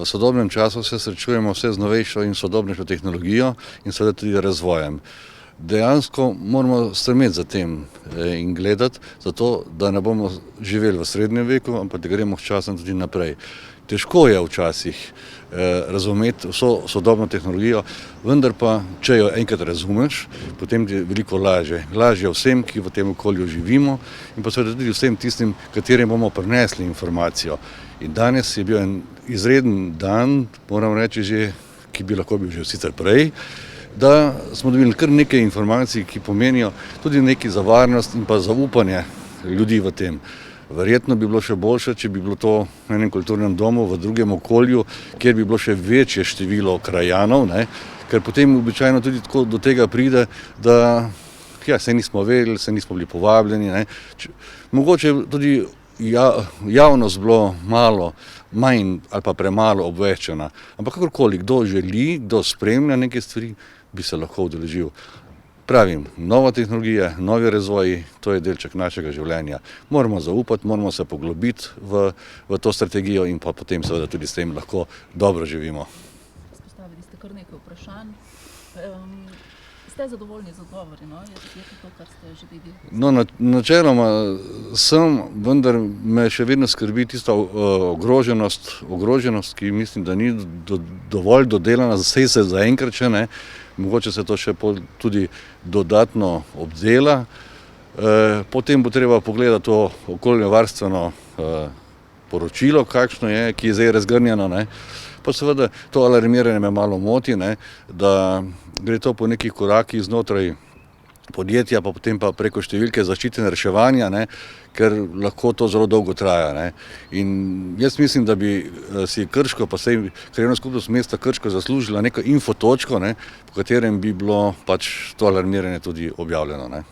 sodobnem času se srečujemo vse z novejšo in sodobnejšo tehnologijo in seveda tudi razvojem. Dejansko moramo stremeti za tem in gledati, zato da ne bomo živeli v srednjem veku, ampak da gremo časom tudi naprej. Težko je včasih razumeti vso sodobno tehnologijo, vendar pa, če jo enkrat razumeš, potem ti je veliko lažje. Lažje vsem, ki v tem okolju živimo in pa seveda tudi vsem tistim, katerim bomo prinesli informacijo. In danes je bil en izreden dan, moram reči že, ki bi lahko bil že sicer prej, da smo dobili kar nekaj informacij, ki pomenijo tudi nekaj za varnost in pa zaupanje ljudi v tem. Verjetno bi bilo še boljše, če bi bilo to v enem kulturnem domu, v drugem okolju, kjer bi bilo še večje število krajanov, ker potem običajno tudi tako do tega pride, da se nismo vedeli, se nismo bili povabljeni. Mogoče tudi javnost bilo malo manj ali pa premalo obveščena, ampak kakorkoli, kdo želi, kdo spremlja neke stvari, bi se lahko udeležil. Pravim, nova tehnologija, novi razvoji, to je delček našega življenja. Moramo zaupati, moramo se poglobiti v to strategijo in pa potem seveda tudi s tem lahko dobro živimo. Izpostavili ste kar nekaj vprašanj. Ste zadovoljni z odgovori, no? Je to, kar ste želeli? No, načeloma sem, vendar me še vedno skrbi tista ogroženost, ki mislim, da ni dovolj dodelana, saj se zaenkrat še ne. Mogoče se to še tudi dodatno obdela. Potem bo treba pogledati to okoljevarstveno poročilo, kakšno je, ki je zdaj razgrnjeno. Pa seveda to alarmiranje me malo moti, da gre to po nekih korakih znotraj podjetja, pa potem pa preko številke zaščite in reševanja, ker lahko to zelo dolgo traja. In jaz mislim, da bi si Krško, pa sej Krajevna skupnost mesta Krško zaslužila neko infotočko, po katerem bi bilo pač to alarmiranje tudi objavljeno.